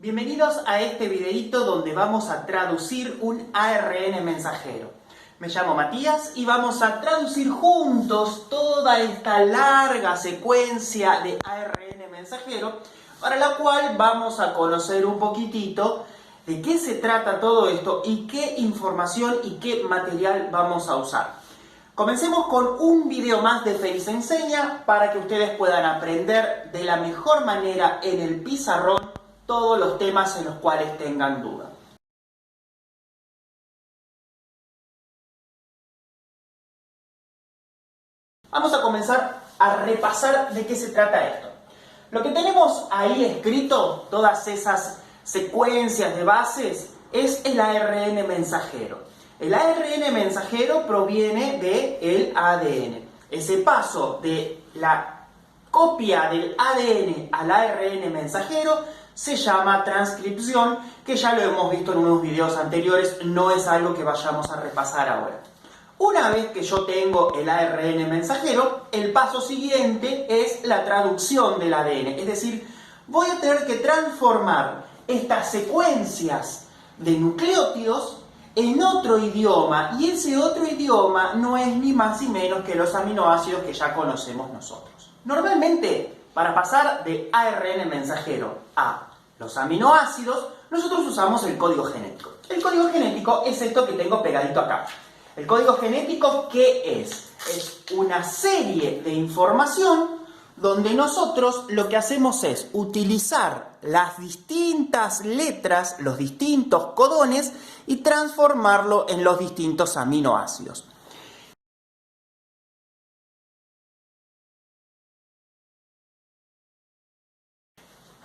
Bienvenidos a este videito donde vamos a traducir un ARN mensajero. Me llamo Matías y vamos a traducir juntos toda esta larga secuencia de ARN mensajero, para la cual vamos a conocer un poquitito de qué se trata todo esto y qué información y qué material vamos a usar. Comencemos con un video más de Feliz Enseña para que ustedes puedan aprender de la mejor manera en el pizarrón todos los temas en los cuales tengan duda. Vamos a comenzar a repasar de qué se trata esto. Lo que tenemos ahí escrito, todas esas secuencias de bases, es el ARN mensajero. El ARN mensajero proviene del ADN. Ese paso de la copia del ADN al ARN mensajero se llama transcripción, que ya lo hemos visto en unos videos anteriores, no es algo que vayamos a repasar ahora. Una vez que yo tengo el ARN mensajero, el paso siguiente es la traducción del ADN. Es decir, voy a tener que transformar estas secuencias de nucleótidos en otro idioma, y ese otro idioma no es ni más ni menos que los aminoácidos que ya conocemos nosotros. Normalmente, para pasar de ARN mensajero a los aminoácidos, nosotros usamos el código genético. El código genético es esto que tengo pegadito acá. El código genético, ¿qué es? Es una serie de información donde nosotros lo que hacemos es utilizar las distintas letras, los distintos codones, y transformarlo en los distintos aminoácidos.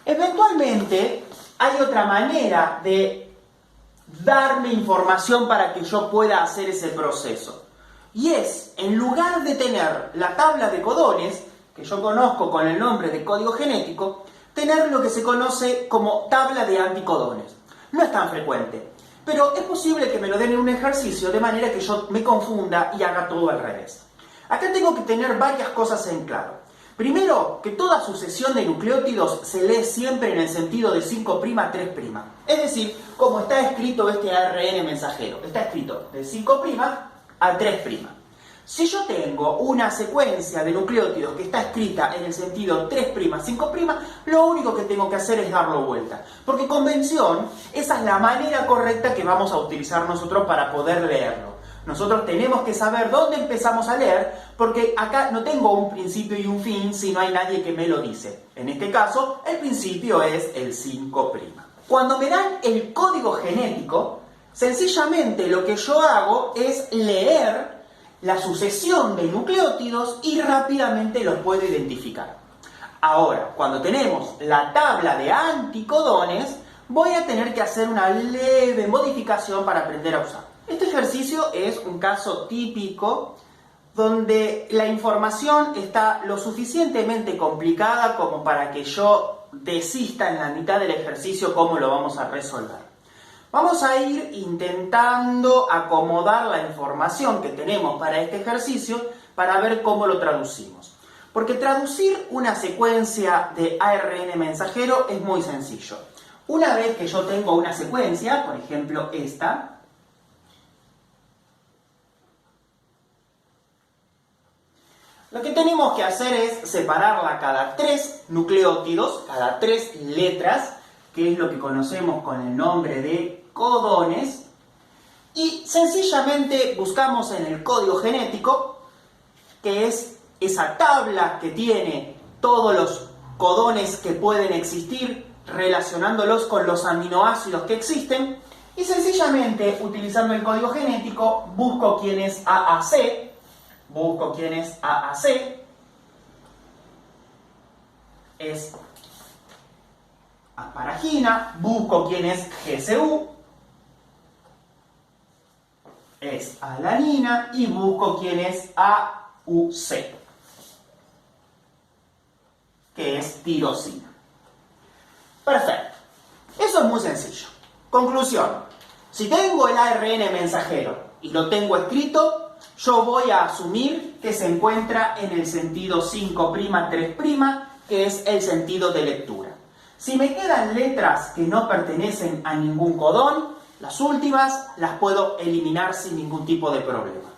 Eventualmente hay otra manera de darme información para que yo pueda hacer ese proceso. Y es, en lugar de tener la tabla de codones, que yo conozco con el nombre de código genético, tener lo que se conoce como tabla de anticodones. No es tan frecuente, pero es posible que me lo den en un ejercicio de manera que yo me confunda y haga todo al revés. Acá tengo que tener varias cosas en claro. Primero, que toda sucesión de nucleótidos se lee siempre en el sentido de 5' a 3'. Es decir, como está escrito este ARN mensajero. Está escrito de 5' a 3'. Si yo tengo una secuencia de nucleótidos que está escrita en el sentido 3', 5', lo único que tengo que hacer es darlo vuelta. Porque convención, esa es la manera correcta que vamos a utilizar nosotros para poder leerlo. Nosotros tenemos que saber dónde empezamos a leer, porque acá no tengo un principio y un fin si no hay nadie que me lo dice. En este caso, el principio es el 5'. Cuando me dan el código genético, sencillamente lo que yo hago es leer la sucesión de nucleótidos y rápidamente los puedo identificar. Ahora, cuando tenemos la tabla de anticodones, voy a tener que hacer una leve modificación para aprender a usar. Este ejercicio es un caso típico donde la información está lo suficientemente complicada como para que yo desista en la mitad del ejercicio cómo lo vamos a resolver. Vamos a ir intentando acomodar la información que tenemos para este ejercicio para ver cómo lo traducimos. Porque traducir una secuencia de ARN mensajero es muy sencillo. Una vez que yo tengo una secuencia, por ejemplo esta, lo que tenemos que hacer es separarla cada 3 nucleótidos, cada 3 letras, que es lo que conocemos con el nombre de codones, y sencillamente buscamos en el código genético, que es esa tabla que tiene todos los codones que pueden existir, relacionándolos con los aminoácidos que existen, y sencillamente, utilizando el código genético, busco quién es AAC, busco quién es AAC, es asparagina, busco quién es GCU, es alanina, y busco quién es AUC, que es tirosina. Perfecto. Eso es muy sencillo. Conclusión. Si tengo el ARN mensajero y lo tengo escrito, yo voy a asumir que se encuentra en el sentido 5', 3', que es el sentido de lectura. Si me quedan letras que no pertenecen a ningún codón, las últimas las puedo eliminar sin ningún tipo de problema.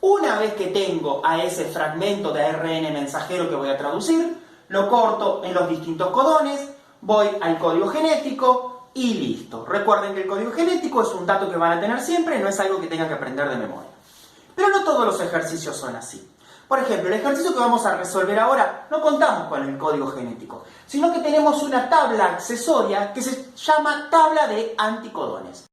Una vez que tengo a ese fragmento de ARN mensajero que voy a traducir, lo corto en los distintos codones, voy al código genético y listo. Recuerden que el código genético es un dato que van a tener siempre, no es algo que tengan que aprender de memoria. Pero no todos los ejercicios son así. Por ejemplo, el ejercicio que vamos a resolver ahora no contamos con el código genético, sino que tenemos una tabla accesoria que se llama tabla de anticodones.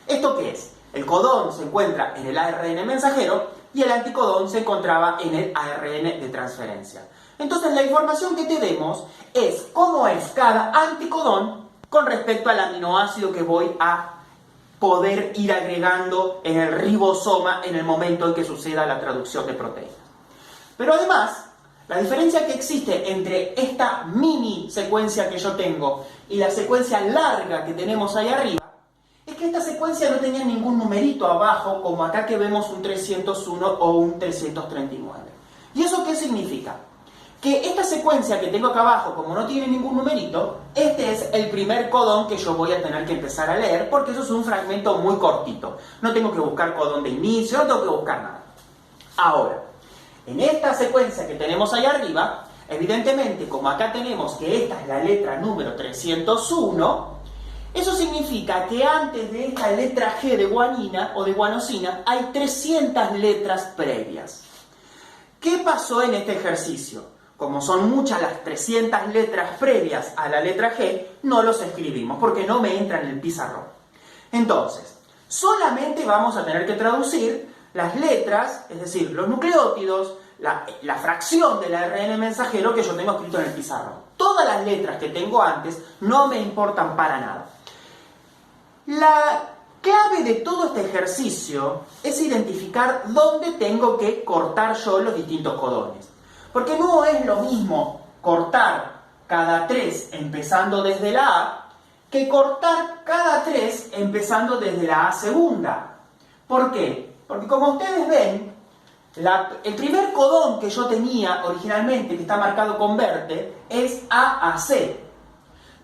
¿Esto qué es? El codón se encuentra en el ARN mensajero y el anticodón se encontraba en el ARN de transferencia. Entonces la información que tenemos es cómo es cada anticodón con respecto al aminoácido que voy a poder ir agregando en el ribosoma en el momento en que suceda la traducción de proteínas. Pero además, la diferencia que existe entre esta mini secuencia que yo tengo y la secuencia larga que tenemos ahí arriba es que esta secuencia no tenía ningún numerito abajo, como acá que vemos un 301 o un 339. ¿Y eso qué significa? Que esta secuencia que tengo acá abajo, como no tiene ningún numerito, este es el primer codón que yo voy a tener que empezar a leer, porque eso es un fragmento muy cortito. No tengo que buscar codón de inicio, no tengo que buscar nada. Ahora, en esta secuencia que tenemos ahí arriba, evidentemente, como acá tenemos que esta es la letra número 301, eso significa que antes de esta letra G de guanina o de guanosina hay 300 letras previas. ¿Qué pasó en este ejercicio? Como son muchas las 300 letras previas a la letra G, no los escribimos porque no me entra en el pizarrón. Entonces, solamente vamos a tener que traducir las letras, es decir, los nucleótidos, la fracción del ARN mensajero que yo tengo escrito en el pizarrón. Todas las letras que tengo antes no me importan para nada. La clave de todo este ejercicio es identificar dónde tengo que cortar yo los distintos codones. Porque no es lo mismo cortar cada 3 empezando desde la A que cortar cada 3 empezando desde la A segunda. ¿Por qué? Porque como ustedes ven, el primer codón que yo tenía originalmente, que está marcado con verde, es A a C.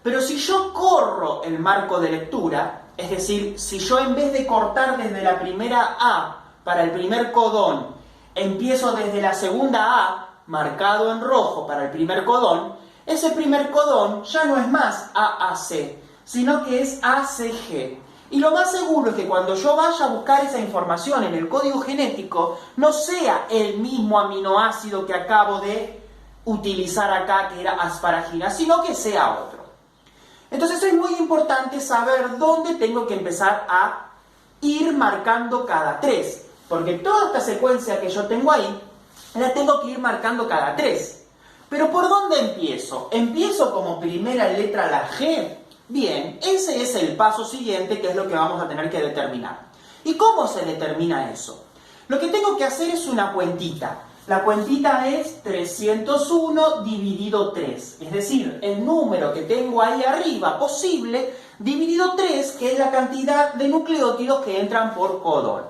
Pero si yo corro el marco de lectura, es decir, si yo en vez de cortar desde la primera A para el primer codón, empiezo desde la segunda A, marcado en rojo para el primer codón, ese primer codón ya no es más AAC, sino que es ACG. Y lo más seguro es que cuando yo vaya a buscar esa información en el código genético, no sea el mismo aminoácido que acabo de utilizar acá, que era asparagina, sino que sea otro. Entonces es muy importante saber dónde tengo que empezar a ir marcando cada 3, porque toda esta secuencia que yo tengo ahí, la tengo que ir marcando cada 3. ¿Pero por dónde empiezo? ¿Empiezo como primera letra la G? Bien, ese es el paso siguiente, que es lo que vamos a tener que determinar. ¿Y cómo se determina eso? Lo que tengo que hacer es una cuentita. La cuentita es 301 dividido 3, es decir, el número que tengo ahí arriba posible dividido 3, que es la cantidad de nucleótidos que entran por codón.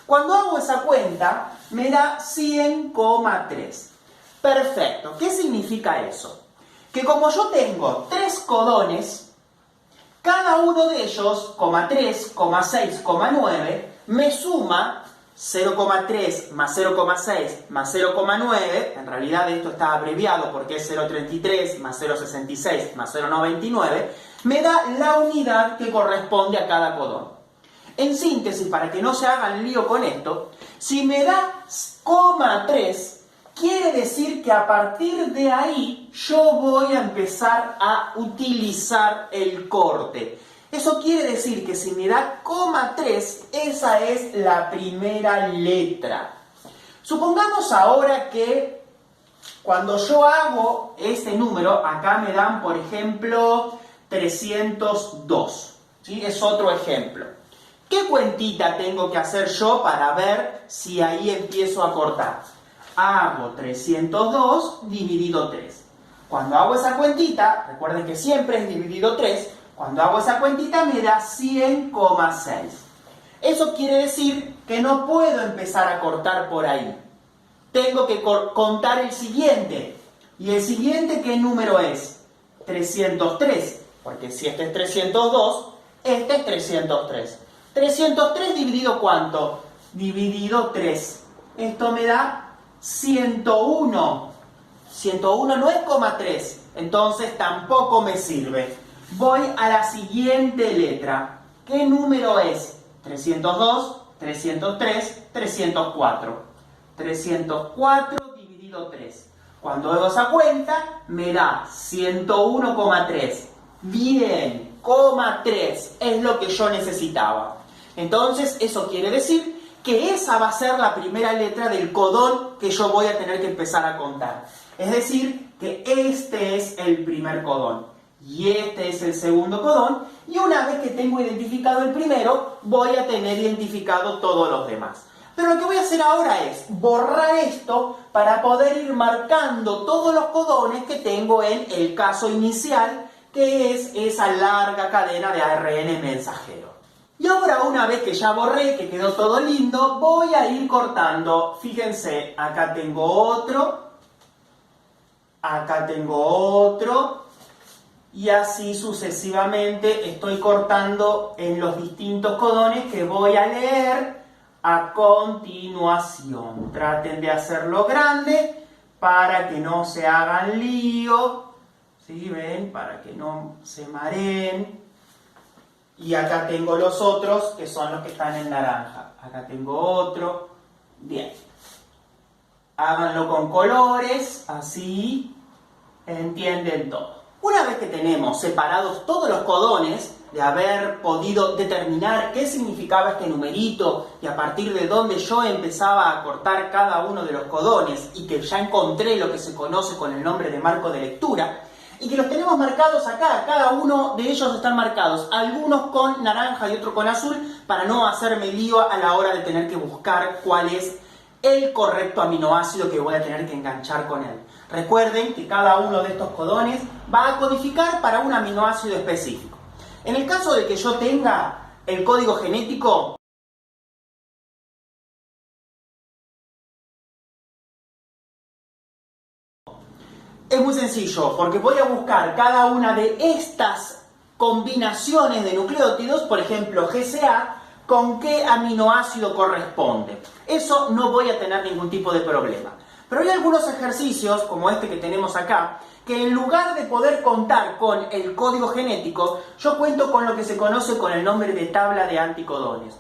Cuando hago esa cuenta, me da 100,3. Perfecto. ¿Qué significa eso? Que como yo tengo 3 codones, cada uno de ellos, 3, 6, 9, me suma 0,3 más 0,6 más 0,9, en realidad esto está abreviado porque es 0,33 más 0,66 más 0,99, me da la unidad que corresponde a cada codón. En síntesis, para que no se hagan lío con esto, si me da 0,3, quiere decir que a partir de ahí yo voy a empezar a utilizar el corte. Eso quiere decir que si me da 0,3, esa es la primera letra. Supongamos ahora que cuando yo hago este número, acá me dan, por ejemplo, 302. ¿Sí? Es otro ejemplo. ¿Qué cuentita tengo que hacer yo para ver si ahí empiezo a cortar? Hago 302 dividido 3. Cuando hago esa cuentita, recuerden que siempre es dividido 3, cuando hago esa cuentita me da 100,6. Eso quiere decir que no puedo empezar a cortar por ahí. tengo que contar el siguiente. ¿Y el siguiente qué número es? 303. Porque si este es 302, este es 303. 303 dividido ¿cuánto? Dividido 3. Esto me da 101. 101 no es coma 3, entonces tampoco me sirve. Voy a la siguiente letra. ¿Qué número es? 302, 303, 304. 304 dividido 3. Cuando hago esa cuenta, me da 101,3. Bien, coma 3 es lo que yo necesitaba. Entonces, eso quiere decir que esa va a ser la primera letra del codón que yo voy a tener que empezar a contar. Es decir, que este es el primer codón y este es el segundo codón, y una vez que tengo identificado el primero, voy a tener identificado todos los demás. Pero lo que voy a hacer ahora es borrar esto para poder ir marcando todos los codones que tengo en el caso inicial, que es esa larga cadena de ARN mensajero. Y ahora, una vez que ya borré, que quedó todo lindo, voy a ir cortando. Fíjense, acá tengo otro, acá tengo otro, y así sucesivamente estoy cortando en los distintos codones que voy a leer a continuación. Traten de hacerlo grande para que no se hagan lío, ¿sí? ¿Ven? Para que no se mareen. Y acá tengo los otros, que son los que están en naranja. Acá tengo otro. Bien. Háganlo con colores, así entienden todo. Una vez que tenemos separados todos los codones, de haber podido determinar qué significaba este numerito y a partir de dónde yo empezaba a cortar cada uno de los codones y que ya encontré lo que se conoce con el nombre de marco de lectura, y que los tenemos marcados acá, cada uno de ellos están marcados, algunos con naranja y otro con azul, para no hacerme lío a la hora de tener que buscar cuál es el correcto aminoácido que voy a tener que enganchar con él. Recuerden que cada uno de estos codones va a codificar para un aminoácido específico. En el caso de que yo tenga el código genético, es muy sencillo, porque voy a buscar cada una de estas combinaciones de nucleótidos, por ejemplo GCA, con qué aminoácido corresponde. Eso no voy a tener ningún tipo de problema. Pero hay algunos ejercicios, como este que tenemos acá, que en lugar de poder contar con el código genético, yo cuento con lo que se conoce con el nombre de tabla de anticodones.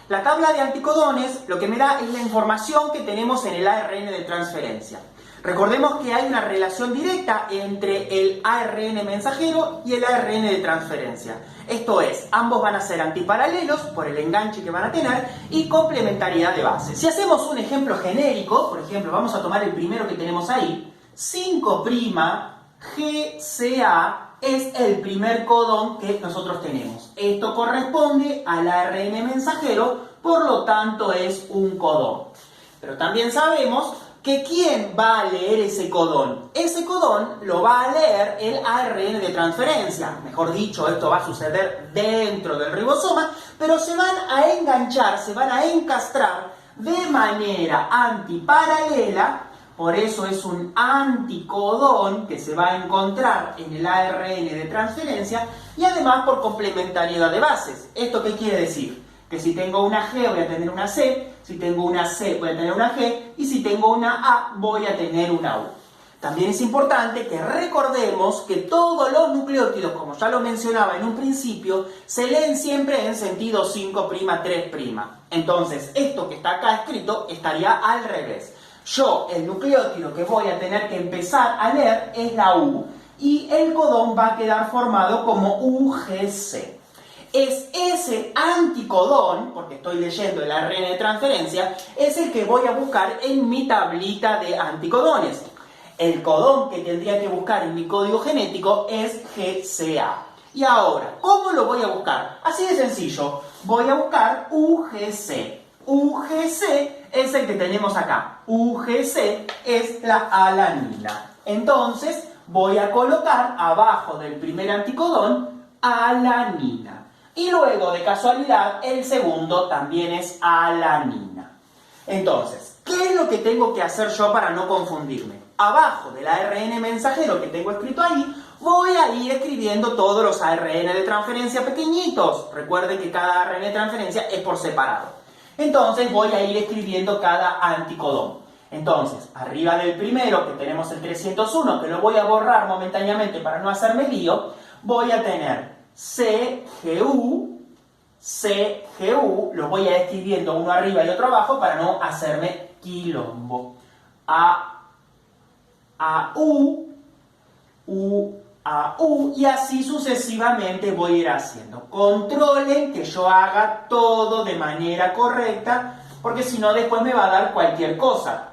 La tabla de anticodones lo que me da es la información que tenemos en el ARN de transferencia. Recordemos que hay una relación directa entre el ARN mensajero y el ARN de transferencia. Esto es, ambos van a ser antiparalelos por el enganche que van a tener y complementariedad de base. Si hacemos un ejemplo genérico, por ejemplo, vamos a tomar el primero que tenemos ahí, 5' GCA es el primer codón que nosotros tenemos. Esto corresponde al ARN mensajero, por lo tanto es un codón. Pero también sabemos que ¿quién va a leer ese codón? Ese codón lo va a leer el ARN de transferencia. Mejor dicho, esto va a suceder dentro del ribosoma, pero se van a enganchar, se van a encastrar de manera antiparalela. Por eso es un anticodón que se va a encontrar en el ARN de transferencia y además por complementariedad de bases. ¿Esto qué quiere decir? Que si tengo una G voy a tener una C, si tengo una C voy a tener una G y si tengo una A voy a tener una U. También es importante que recordemos que todos los nucleótidos, como ya lo mencionaba en un principio, se leen siempre en sentido 5', 3'. Entonces, esto que está acá escrito estaría al revés. Yo, el nucleótido que voy a tener que empezar a leer es la U y el codón va a quedar formado como UGC. Es ese anticodón, porque estoy leyendo el ARN de transferencia, es el que voy a buscar en mi tablita de anticodones. El codón que tendría que buscar en mi código genético es GCA. Y ahora, ¿cómo lo voy a buscar? Así de sencillo, voy a buscar UGC. UGC es el que tenemos acá. UGC es la alanina. Entonces, voy a colocar abajo del primer anticodón alanina. Y luego, de casualidad, el segundo también es alanina. Entonces, ¿qué es lo que tengo que hacer yo para no confundirme? Abajo del ARN mensajero que tengo escrito ahí, voy a ir escribiendo todos los ARN de transferencia pequeñitos. Recuerden que cada ARN de transferencia es por separado. Entonces voy a ir escribiendo cada anticodón. Entonces, arriba del primero, que tenemos el 301, que lo voy a borrar momentáneamente para no hacerme lío, voy a tener CGU, los voy a ir escribiendo uno arriba y otro abajo para no hacerme quilombo. AU, UAU, y así sucesivamente voy a ir haciendo. Controlen que yo haga todo de manera correcta, porque si no después me va a dar cualquier cosa.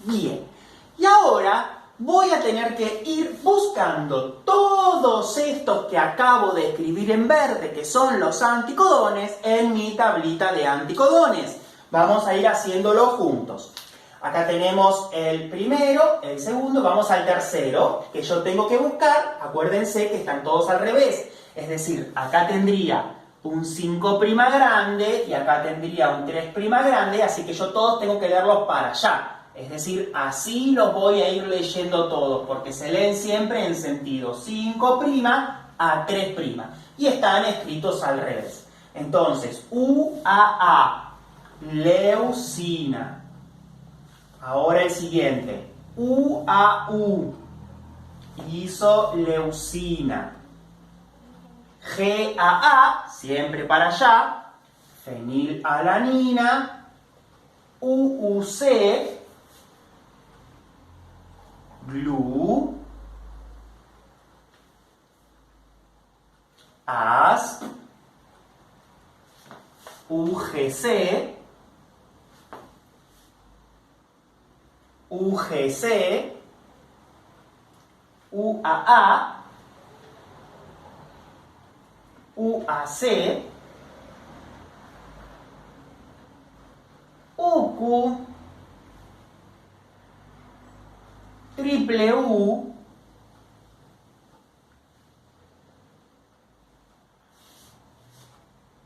Bien, y ahora voy a tener que ir buscando todos estos que acabo de escribir en verde, que son los anticodones, en mi tablita de anticodones. Vamos a ir haciéndolo juntos. Acá tenemos el primero, el segundo, vamos al tercero, que yo tengo que buscar. Acuérdense que están todos al revés. Es decir, acá tendría un 5' grande y acá tendría un 3' grande, así que yo todos tengo que leerlos para allá. Es decir, así los voy a ir leyendo todos, porque se leen siempre en sentido 5' a 3'. Y están escritos al revés. Entonces, UAA, leucina. Ahora el siguiente, UAU, isoleucina. GAA, siempre para allá, fenilalanina. UUC, GLU, ASP, UGC, UGC, UAA, UAC, UQ, triple U,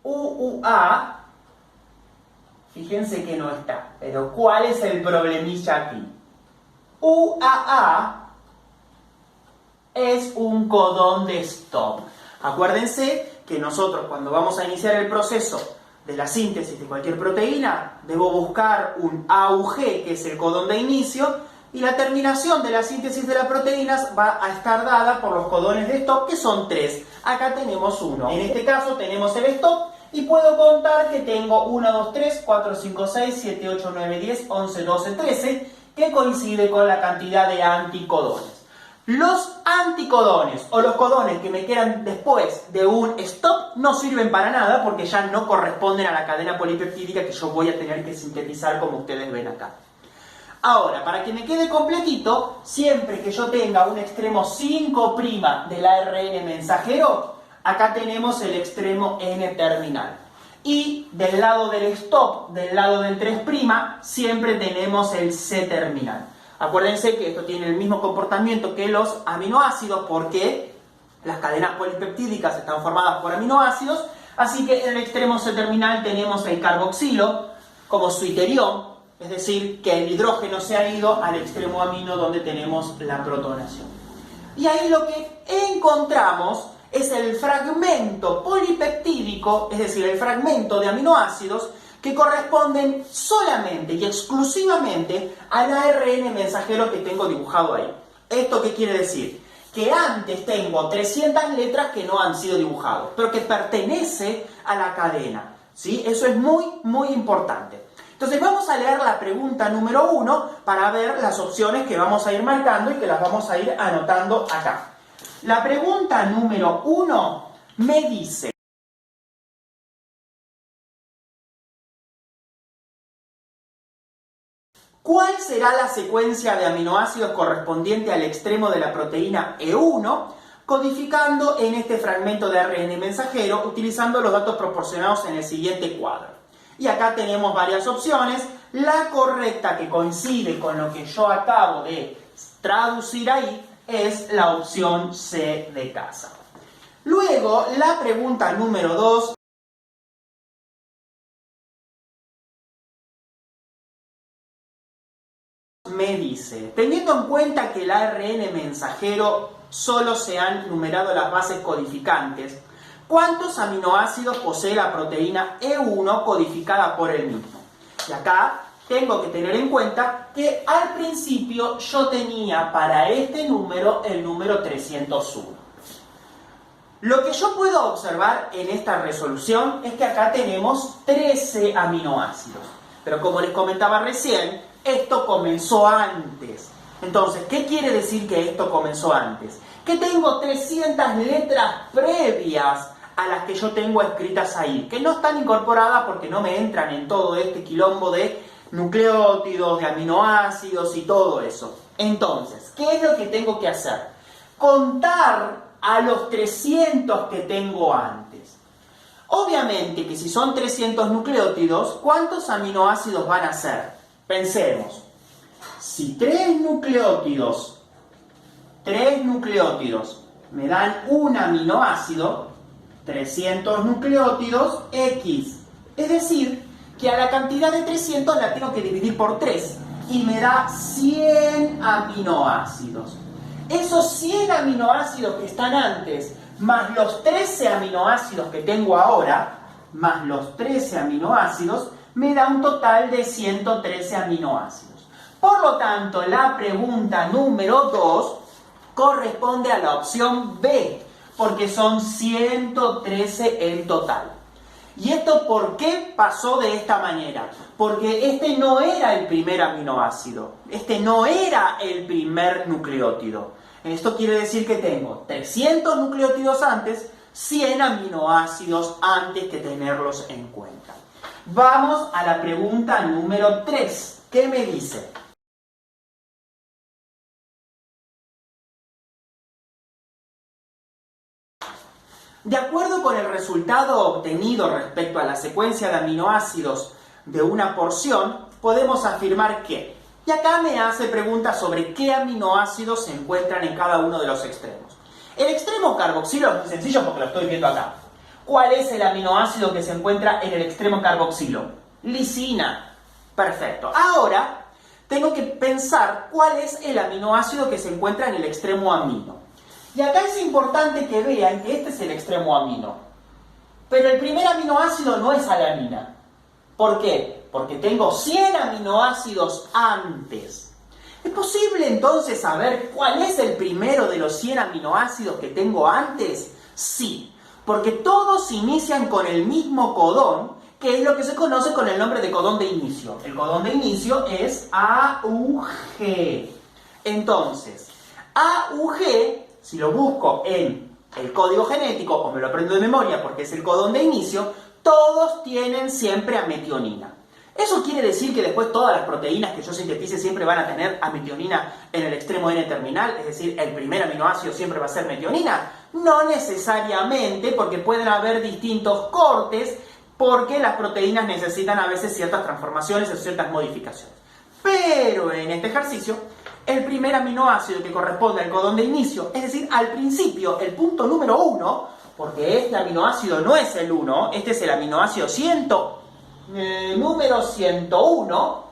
UUA, fíjense que no está, pero ¿cuál es el problemilla aquí? UAA es un codón de stop. Acuérdense que nosotros cuando vamos a iniciar el proceso de la síntesis de cualquier proteína, debo buscar un AUG, que es el codón de inicio, y la terminación de la síntesis de las proteínas va a estar dada por los codones de stop, que son 3. Acá tenemos uno. En este caso tenemos el stop y puedo contar que tengo 1, 2, 3, 4, 5, 6, 7, 8, 9, 10, 11, 12, 13, que coincide con la cantidad de anticodones. Los anticodones o los codones que me quedan después de un stop no sirven para nada porque ya no corresponden a la cadena polipeptídica que yo voy a tener que sintetizar, como ustedes ven acá. Ahora, para que me quede completito, siempre que yo tenga un extremo 5' del ARN mensajero, acá tenemos el extremo N-terminal. Y del lado del stop, del lado del 3', siempre tenemos el C-terminal. Acuérdense que esto tiene el mismo comportamiento que los aminoácidos porque las cadenas polipeptídicas están formadas por aminoácidos, así que en el extremo C-terminal tenemos el carboxilo como su iterión, es decir, que el hidrógeno se ha ido al extremo amino donde tenemos la protonación. Y ahí lo que encontramos es el fragmento polipeptídico, es decir, el fragmento de aminoácidos que corresponden solamente y exclusivamente al ARN mensajero que tengo dibujado ahí. ¿Esto qué quiere decir? Que antes tengo 300 letras que no han sido dibujadas, pero que pertenece a la cadena, ¿sí? Eso es muy, muy importante. Entonces vamos a leer la pregunta número 1 para ver las opciones que vamos a ir marcando y que las vamos a ir anotando acá. La pregunta número 1 me dice: ¿cuál será la secuencia de aminoácidos correspondiente al extremo de la proteína E1, codificando en este fragmento de ARN mensajero utilizando los datos proporcionados en el siguiente cuadro? Y acá tenemos varias opciones. La correcta, que coincide con lo que yo acabo de traducir ahí, es la opción C de casa. Luego, la pregunta número 2 me dice, teniendo en cuenta que el ARN mensajero solo se han numerado las bases codificantes, ¿cuántos aminoácidos posee la proteína E1 codificada por el mismo? Y acá tengo que tener en cuenta que al principio yo tenía para este número el número 301. Lo que yo puedo observar en esta resolución es que acá tenemos 13 aminoácidos. Pero como les comentaba recién, esto comenzó antes. Entonces, ¿qué quiere decir que esto comenzó antes? Que tengo 300 letras previas a las que yo tengo escritas ahí, que no están incorporadas porque no me entran en todo este quilombo de nucleótidos, de aminoácidos y todo eso. Entonces, ¿qué es lo que tengo que hacer? Contar a los 300 que tengo antes. Obviamente que si son 300 nucleótidos, ¿cuántos aminoácidos van a ser? Pensemos, si 3 nucleótidos me dan un aminoácido, 300 nucleótidos X. Es decir, que a la cantidad de 300 la tengo que dividir por 3 y me da 100 aminoácidos. Esos 100 aminoácidos que están antes, más los 13 aminoácidos que tengo ahora, más los 13 aminoácidos, me da un total de 113 aminoácidos. Por lo tanto, la pregunta número 2 corresponde a la opción B, porque son 113 en total. ¿Y esto por qué pasó de esta manera? Porque este no era el primer aminoácido, este no era el primer nucleótido. Esto quiere decir que tengo 300 nucleótidos antes, 100 aminoácidos antes que tenerlos en cuenta. Vamos a la pregunta número 3. ¿Qué me dice? De acuerdo con el resultado obtenido respecto a la secuencia de aminoácidos de una porción, podemos afirmar que, y acá me hace preguntas sobre qué aminoácidos se encuentran en cada uno de los extremos. El extremo carboxilo es muy sencillo porque lo estoy viendo acá. ¿Cuál es el aminoácido que se encuentra en el extremo carboxilo? Lisina. Perfecto. Ahora tengo que pensar cuál es el aminoácido que se encuentra en el extremo amino. Y acá es importante que vean que este es el extremo amino. Pero el primer aminoácido no es alanina. ¿Por qué? Porque tengo 100 aminoácidos antes. ¿Es posible entonces saber cuál es el primero de los 100 aminoácidos que tengo antes? Sí, porque todos inician con el mismo codón, que es lo que se conoce con el nombre de codón de inicio. El codón de inicio es AUG. Entonces, AUG, si lo busco en el código genético, o me lo aprendo de memoria porque es el codón de inicio, todos tienen siempre ametionina. ¿Eso quiere decir que después todas las proteínas que yo sintetice siempre van a tener ametionina en el extremo N terminal? Es decir, ¿el primer aminoácido siempre va a ser metionina? No necesariamente, porque pueden haber distintos cortes, porque las proteínas necesitan a veces ciertas transformaciones o ciertas modificaciones. Pero en este ejercicio, el primer aminoácido que corresponde al codón de inicio, es decir, al principio, el punto número 1, porque este aminoácido no es el 1, este es el aminoácido número 101,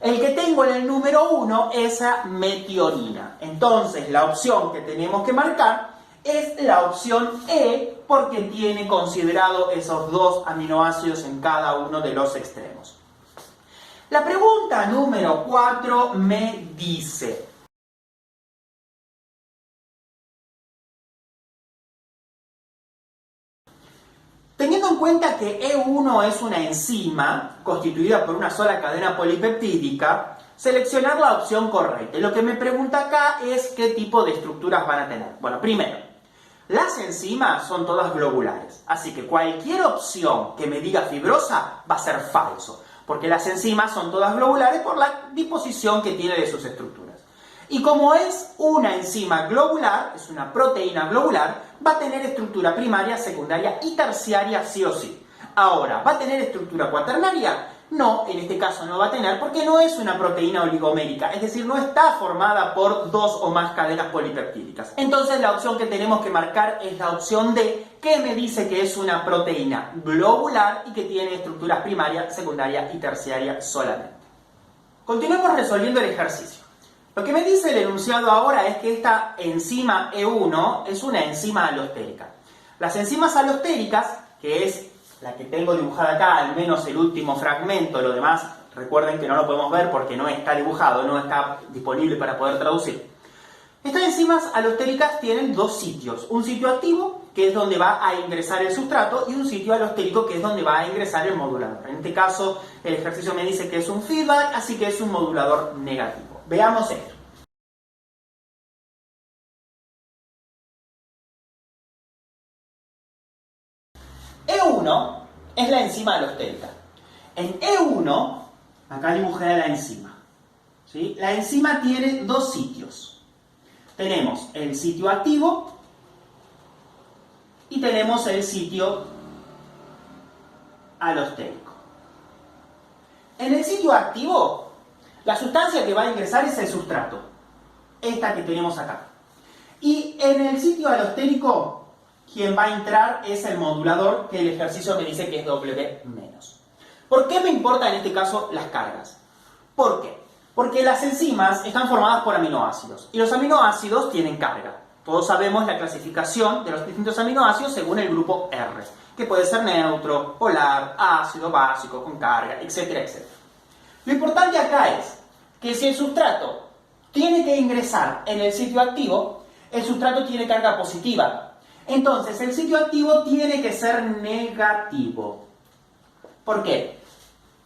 el que tengo en el número 1 es la metionina. Entonces, la opción que tenemos que marcar es la opción E, porque tiene considerado esos 2 aminoácidos en cada uno de los extremos. La pregunta número 4 me dice: teniendo en cuenta que E1 es una enzima constituida por una sola cadena polipeptídica, seleccionar la opción correcta. Y lo que me pregunta acá es qué tipo de estructuras van a tener. Bueno, primero, las enzimas son todas globulares, así que cualquier opción que me diga fibrosa va a ser falso, porque las enzimas son todas globulares por la disposición que tiene de sus estructuras. Y como es una enzima globular, es una proteína globular, va a tener estructura primaria, secundaria y terciaria sí o sí. Ahora, ¿va a tener estructura cuaternaria? No, en este caso no va a tener porque no es una proteína oligomérica, es decir, no está formada por dos o más cadenas polipeptídicas. Entonces la opción que tenemos que marcar es la opción D, que me dice que es una proteína globular y que tiene estructuras primaria, secundaria y terciaria solamente. Continuemos resolviendo el ejercicio. Lo que me dice el enunciado ahora es que esta enzima E1 es una enzima alostérica. Las enzimas alostéricas, que es la que tengo dibujada acá, al menos el último fragmento, lo demás, recuerden que no lo podemos ver porque no está dibujado, no está disponible para poder traducir. Estas enzimas alostéricas tienen dos sitios, un sitio activo, que es donde va a ingresar el sustrato, y un sitio alostérico, que es donde va a ingresar el modulador. En este caso, el ejercicio me dice que es un feedback, así que es un modulador negativo. Veamos esto. E1 es la enzima alostérica. En E1, acá dibujé la enzima, ¿sí? La enzima tiene dos sitios. Tenemos el sitio activo y tenemos el sitio alostérico. En el sitio activo, la sustancia que va a ingresar es el sustrato, esta que tenemos acá. Y en el sitio alostérico, quien va a entrar es el modulador, que el ejercicio me dice que es W-. ¿Por qué me importan en este caso las cargas? ¿Por qué? Porque las enzimas están formadas por aminoácidos, y los aminoácidos tienen carga. Todos sabemos la clasificación de los distintos aminoácidos según el grupo R, que puede ser neutro, polar, ácido, básico, con carga, etcétera, etcétera. Lo importante acá es que si el sustrato tiene que ingresar en el sitio activo, el sustrato tiene carga positiva. Entonces, el sitio activo tiene que ser negativo. ¿Por qué?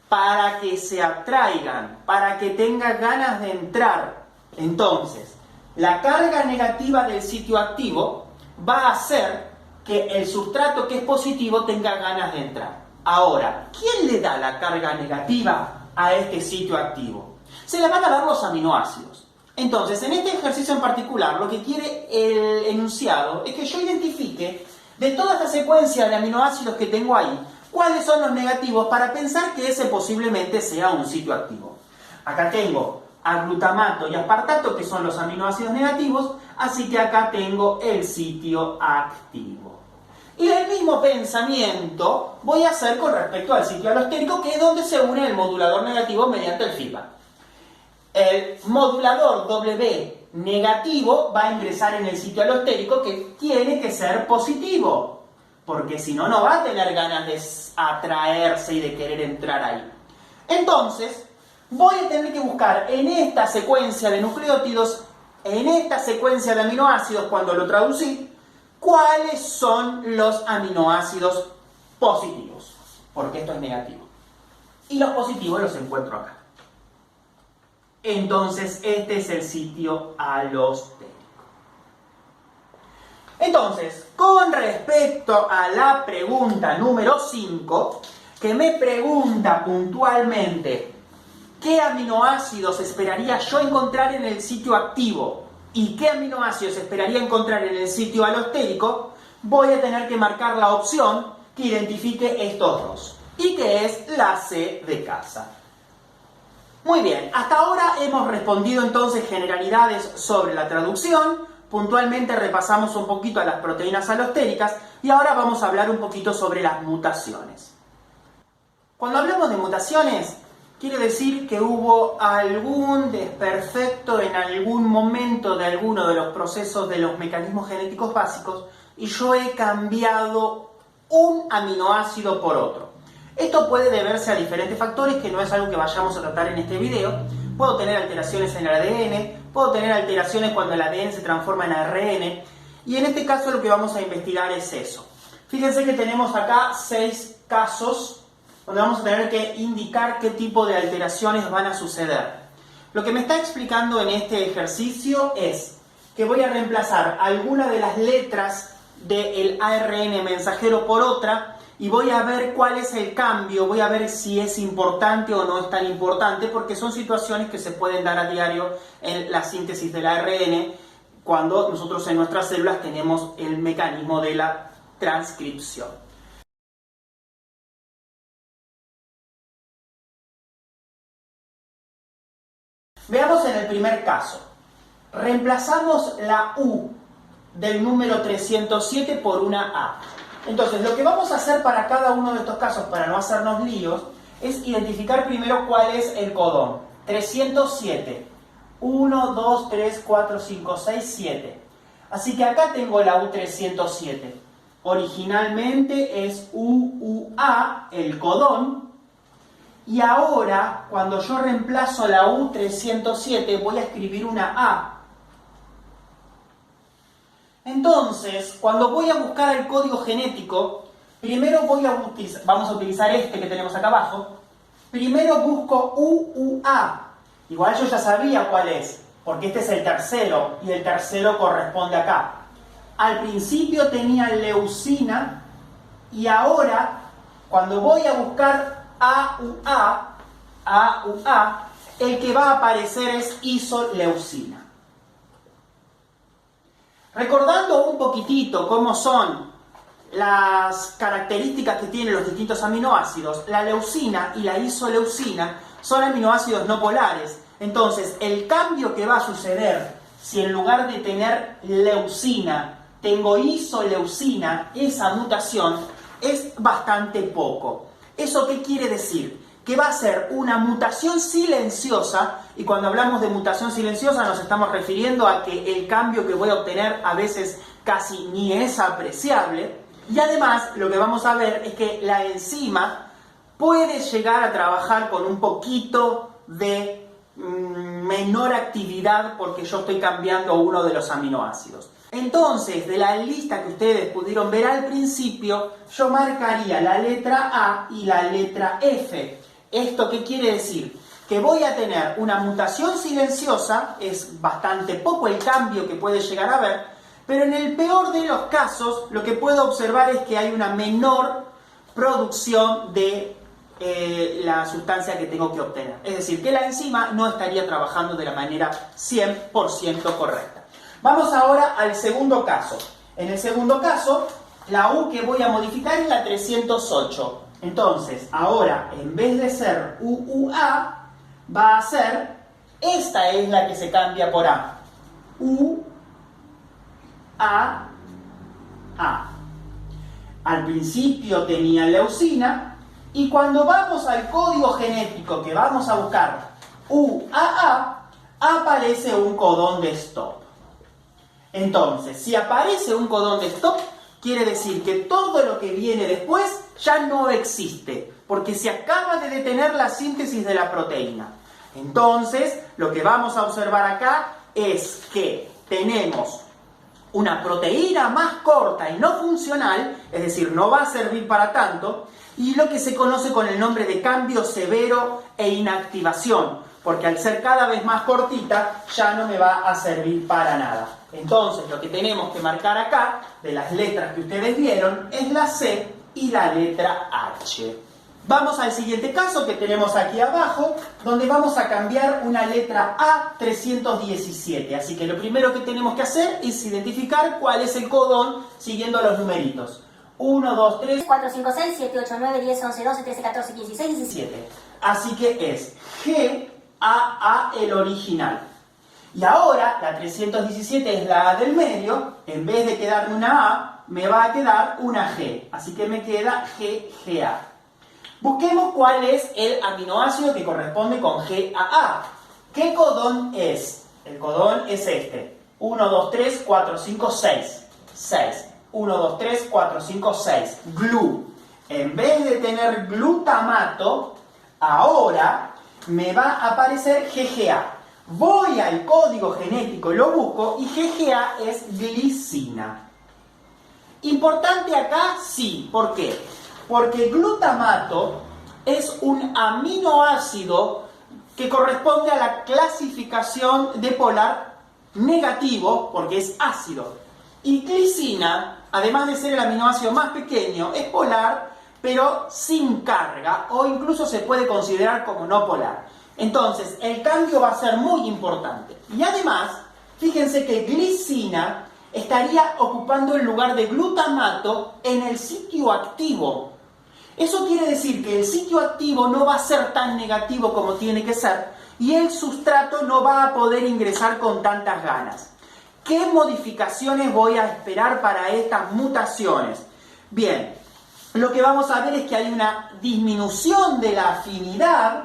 Para que se atraigan, para que tenga ganas de entrar. Entonces, la carga negativa del sitio activo va a hacer que el sustrato que es positivo tenga ganas de entrar. Ahora, ¿quién le da la carga negativa a este sitio activo? Se la van a dar los aminoácidos. Entonces, en este ejercicio en particular, lo que quiere el enunciado es que yo identifique de toda esta secuencia de aminoácidos que tengo ahí, cuáles son los negativos para pensar que ese posiblemente sea un sitio activo. Acá tengo glutamato y aspartato, que son los aminoácidos negativos, así que acá tengo el sitio activo. Y el mismo pensamiento voy a hacer con respecto al sitio alostérico, que es donde se une el modulador negativo mediante el feedback. El modulador W negativo va a ingresar en el sitio alostérico, que tiene que ser positivo, porque si no, no va a tener ganas de atraerse y de querer entrar ahí. Entonces, voy a tener que buscar en esta secuencia de nucleótidos, en esta secuencia de aminoácidos, cuando lo traducí, cuáles son los aminoácidos positivos, porque esto es negativo. Y los positivos los encuentro acá. Entonces, este es el sitio alostérico. Entonces, con respecto a la pregunta número 5, que me pregunta puntualmente qué aminoácidos esperaría yo encontrar en el sitio activo y qué aminoácidos esperaría encontrar en el sitio alostérico, voy a tener que marcar la opción que identifique estos dos, y que es la C de casa. Muy bien, hasta ahora hemos respondido entonces generalidades sobre la traducción, puntualmente repasamos un poquito a las proteínas alostéricas y ahora vamos a hablar un poquito sobre las mutaciones. Cuando hablamos de mutaciones, quiere decir que hubo algún desperfecto en algún momento de alguno de los procesos de los mecanismos genéticos básicos y yo he cambiado un aminoácido por otro. Esto puede deberse a diferentes factores, que no es algo que vayamos a tratar en este video. Puedo tener alteraciones en el ADN, puedo tener alteraciones cuando el ADN se transforma en ARN, y en este caso lo que vamos a investigar es eso. Fíjense que tenemos acá 6 casos donde vamos a tener que indicar qué tipo de alteraciones van a suceder. Lo que me está explicando en este ejercicio es que voy a reemplazar alguna de las letras del ARN mensajero por otra, y voy a ver cuál es el cambio, voy a ver si es importante o no es tan importante, porque son situaciones que se pueden dar a diario en la síntesis del ARN, cuando nosotros en nuestras células tenemos el mecanismo de la transcripción. Veamos en el primer caso. Reemplazamos la U del número 307 por una A. Entonces, lo que vamos a hacer para cada uno de estos casos, para no hacernos líos, es identificar primero cuál es el codón. 307. 1, 2, 3, 4, 5, 6, 7. Así que acá tengo la U307. Originalmente es UUA, el codón. Y ahora, cuando yo reemplazo la U307, voy a escribir una A. Entonces, cuando voy a buscar el código genético, primero vamos a utilizar este que tenemos acá abajo. Primero busco UUA. Igual yo ya sabía cuál es, porque este es el tercero, y el tercero corresponde acá. Al principio tenía leucina, y ahora, cuando voy a buscar AUA, el que va a aparecer es isoleucina. Recordando un poquitito cómo son las características que tienen los distintos aminoácidos, la leucina y la isoleucina son aminoácidos no polares. Entonces, el cambio que va a suceder si en lugar de tener leucina tengo isoleucina, esa mutación es bastante poco. ¿Eso qué quiere decir? Que va a ser una mutación silenciosa, y cuando hablamos de mutación silenciosa nos estamos refiriendo a que el cambio que voy a obtener a veces casi ni es apreciable, y además lo que vamos a ver es que la enzima puede llegar a trabajar con un poquito de menor actividad porque yo estoy cambiando uno de los aminoácidos. Entonces, de la lista que ustedes pudieron ver al principio, yo marcaría la letra A y la letra F. ¿Esto qué quiere decir? Que voy a tener una mutación silenciosa, es bastante poco el cambio que puede llegar a haber, pero en el peor de los casos, lo que puedo observar es que hay una menor producción de la sustancia que tengo que obtener. Es decir, que la enzima no estaría trabajando de la manera 100% correcta. Vamos ahora al segundo caso. En el segundo caso, la U que voy a modificar es la 308. Entonces, ahora, en vez de ser UUA, va a ser, esta es la que se cambia por A. UAA. Al principio tenía leucina, y cuando vamos al código genético que vamos a buscar, UAA, aparece un codón de stop. Entonces, si aparece un codón de stop, quiere decir que todo lo que viene después ya no existe, porque se acaba de detener la síntesis de la proteína. Entonces, lo que vamos a observar acá es que tenemos una proteína más corta y no funcional, es decir, no va a servir para tanto, y lo que se conoce con el nombre de cambio severo e inactivación, porque al ser cada vez más cortita ya no me va a servir para nada. Entonces, lo que tenemos que marcar acá, de las letras que ustedes vieron, es la C y la letra H. Vamos al siguiente caso que tenemos aquí abajo, donde vamos a cambiar una letra A 317. Así que lo primero que tenemos que hacer es identificar cuál es el codón siguiendo los numeritos. 1, 2, 3, 4, 5, 6, 7, 8, 9, 10, 11, 12, 13, 14, 15, 16, 17. Así que es GAA el original. Y ahora la 317 es la A del medio. En vez de quedarme una A, me va a quedar una G. Así que me queda GGA. Busquemos cuál es el aminoácido que corresponde con GAA. ¿Qué codón es? El codón es este. 1, 2, 3, 4, 5, 6. 6. 1, 2, 3, 4, 5, 6. GLU. En vez de tener glutamato, ahora me va a aparecer GGA. Voy al código genético, lo busco y GGA es glicina. ¿Importante acá? Sí. ¿Por qué? Porque glutamato es un aminoácido que corresponde a la clasificación de polar negativo, porque es ácido. Y glicina, además de ser el aminoácido más pequeño, es polar, pero sin carga, o incluso se puede considerar como no polar. Entonces, el cambio va a ser muy importante. Y además, fíjense que glicina estaría ocupando el lugar de glutamato en el sitio activo. Eso quiere decir que el sitio activo no va a ser tan negativo como tiene que ser y el sustrato no va a poder ingresar con tantas ganas. ¿Qué modificaciones voy a esperar para estas mutaciones? Bien, lo que vamos a ver es que hay una disminución de la afinidad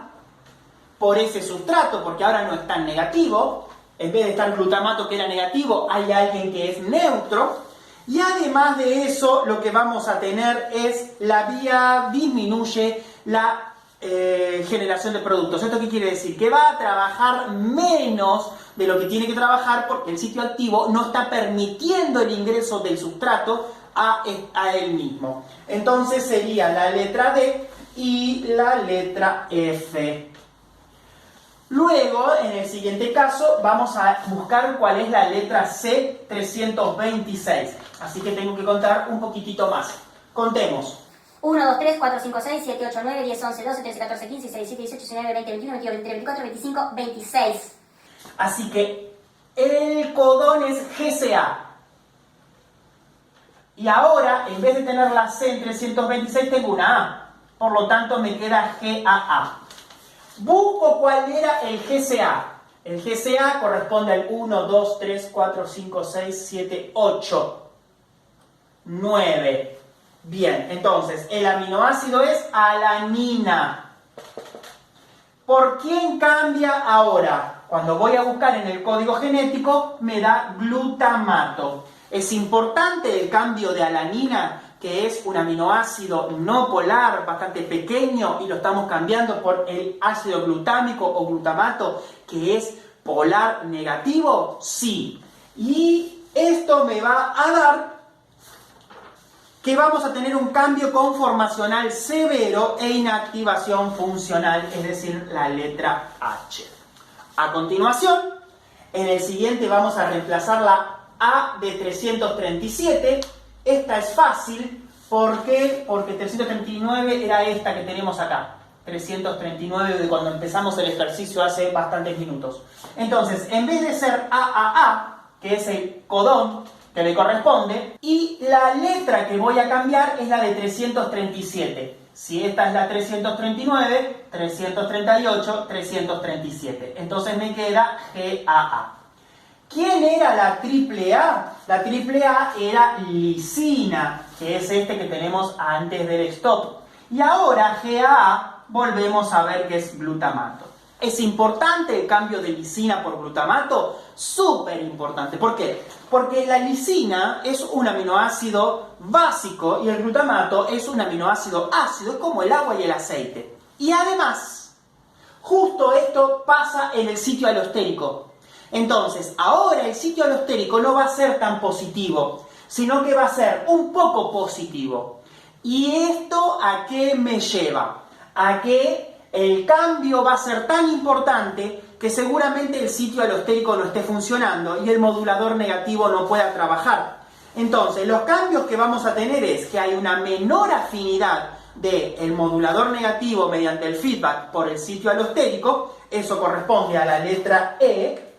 por ese sustrato, porque ahora no es tan negativo. En vez de estar glutamato que era negativo, hay alguien que es neutro. Y además de eso, lo que vamos a tener es la vía disminuye la generación de productos. ¿Esto qué quiere decir? Que va a trabajar menos de lo que tiene que trabajar porque el sitio activo no está permitiendo el ingreso del sustrato a él mismo. Entonces sería la letra D y la letra F. Luego, en el siguiente caso, vamos a buscar cuál es la letra C 326. Así que tengo que contar un poquitito más. Contemos. 1, 2, 3, 4, 5, 6, 7, 8, 9, 10, 11, 12, 13, 14, 15, 16, 17, 18, 19, 20, 21, 22, 23, 24, 25, 26. Así que el codón es GCA. Y ahora, en vez de tener la C en 326, tengo una A. Por lo tanto, me queda GAA. Busco cuál era el GCA. El GCA corresponde al 1, 2, 3, 4, 5, 6, 7, 8, 9. Bien, entonces el aminoácido es alanina. ¿Por quién cambia ahora? Cuando voy a buscar en el código genético me da glutamato. Es importante el cambio de alanina, que es un aminoácido no polar, bastante pequeño, y lo estamos cambiando por el ácido glutámico o glutamato, que es polar negativo. Sí. Y esto me va a dar que vamos a tener un cambio conformacional severo e inactivación funcional, es decir, la letra H. A continuación, en el siguiente vamos a reemplazar la A de 337. Esta es fácil, ¿por qué? Porque 339 era esta que tenemos acá. 339 de cuando empezamos el ejercicio hace bastantes minutos. Entonces, en vez de ser AAA, que es el codón que le corresponde, y la letra que voy a cambiar es la de 337. Si esta es la 339, 338, 337. Entonces me queda GAA. ¿Quién era la AAA? La AAA era lisina, que es este que tenemos antes del stop. Y ahora GAA volvemos a ver que es glutamato. ¿Es importante el cambio de lisina por glutamato? Súper importante. ¿Por qué? Porque la lisina es un aminoácido básico y el glutamato es un aminoácido ácido como el agua y el aceite. Y además, justo esto pasa en el sitio alostérico. Entonces, ahora el sitio alostérico no va a ser tan positivo, sino que va a ser un poco positivo. ¿Y esto a qué me lleva? A que el cambio va a ser tan importante que seguramente el sitio alostérico no esté funcionando y el modulador negativo no pueda trabajar. Entonces, los cambios que vamos a tener es que hay una menor afinidad del modulador negativo mediante el feedback por el sitio alostérico, eso corresponde a la letra E,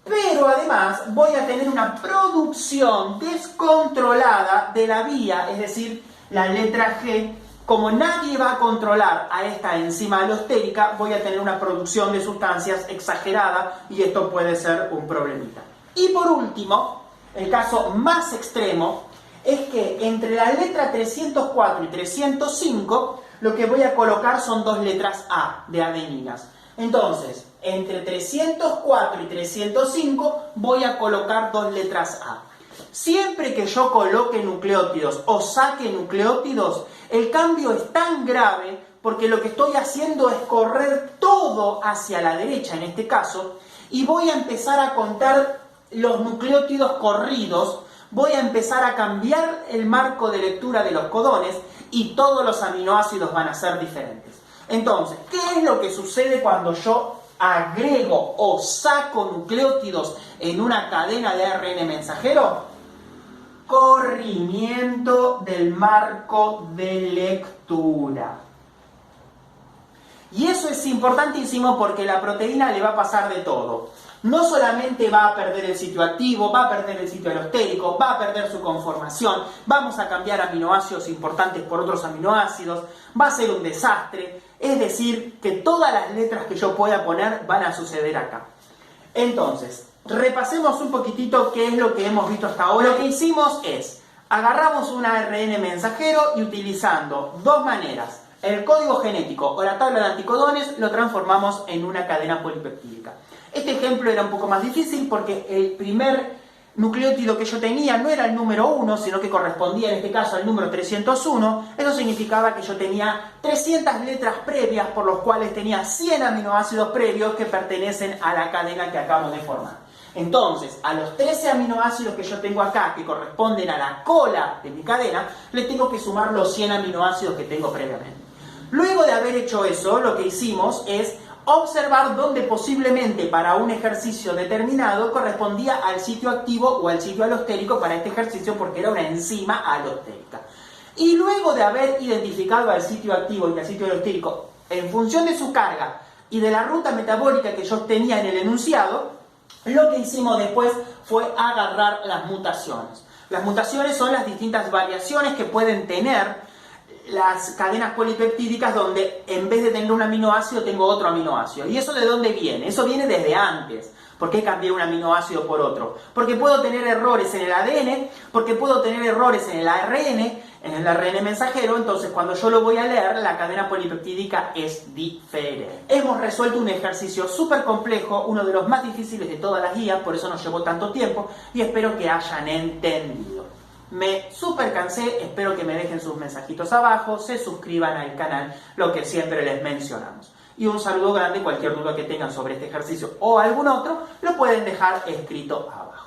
pero además voy a tener una producción descontrolada de la vía, es decir, la letra G. Como nadie va a controlar a esta enzima alostérica, voy a tener una producción de sustancias exagerada y esto puede ser un problemita. Y por último, el caso más extremo es que entre la letra 304 y 305 lo que voy a colocar son dos letras A de adeninas. Entonces, entre 304 y 305 voy a colocar dos letras A. Siempre que yo coloque nucleótidos o saque nucleótidos, el cambio es tan grave porque lo que estoy haciendo es correr todo hacia la derecha en este caso y voy a empezar a contar los nucleótidos corridos, voy a empezar a cambiar el marco de lectura de los codones y todos los aminoácidos van a ser diferentes. Entonces, ¿qué es lo que sucede cuando yo agrego o saco nucleótidos en una cadena de ARN mensajero? Corrimiento del marco de lectura. Y eso es importantísimo porque la proteína le va a pasar de todo. No solamente va a perder el sitio activo, va a perder el sitio alostérico, va a perder su conformación, vamos a cambiar aminoácidos importantes por otros aminoácidos, va a ser un desastre. Es decir, que todas las letras que yo pueda poner van a suceder acá. Entonces, repasemos un poquitito qué es lo que hemos visto hasta ahora. Lo que hicimos es, agarramos un ARN mensajero y utilizando dos maneras, el código genético o la tabla de anticodones, lo transformamos en una cadena polipeptídica. Este ejemplo era un poco más difícil porque el primer nucleótido que yo tenía no era el número 1, sino que correspondía en este caso al número 301. Eso significaba que yo tenía 300 letras previas por los cuales tenía 100 aminoácidos previos que pertenecen a la cadena que acabo de formar. Entonces, a los 13 aminoácidos que yo tengo acá, que corresponden a la cola de mi cadena, le tengo que sumar los 100 aminoácidos que tengo previamente. Luego de haber hecho eso, lo que hicimos es observar dónde posiblemente para un ejercicio determinado correspondía al sitio activo o al sitio alostérico para este ejercicio porque era una enzima alostérica. Y luego de haber identificado al sitio activo y al sitio alostérico en función de su carga y de la ruta metabólica que yo tenía en el enunciado, lo que hicimos después fue agarrar las mutaciones. Las mutaciones son las distintas variaciones que pueden tener las cadenas polipeptídicas donde en vez de tener un aminoácido tengo otro aminoácido. ¿Y eso de dónde viene? Eso viene desde antes. ¿Por qué cambié un aminoácido por otro? Porque puedo tener errores en el ADN, porque puedo tener errores en el ARN mensajero, entonces cuando yo lo voy a leer, la cadena polipeptídica es diferente. Hemos resuelto un ejercicio súper complejo, uno de los más difíciles de todas las guías, por eso nos llevó tanto tiempo, y espero que hayan entendido. Me súper cansé, espero que me dejen sus mensajitos abajo, se suscriban al canal, lo que siempre les mencionamos. Y un saludo grande, cualquier duda que tengan sobre este ejercicio o algún otro, lo pueden dejar escrito abajo.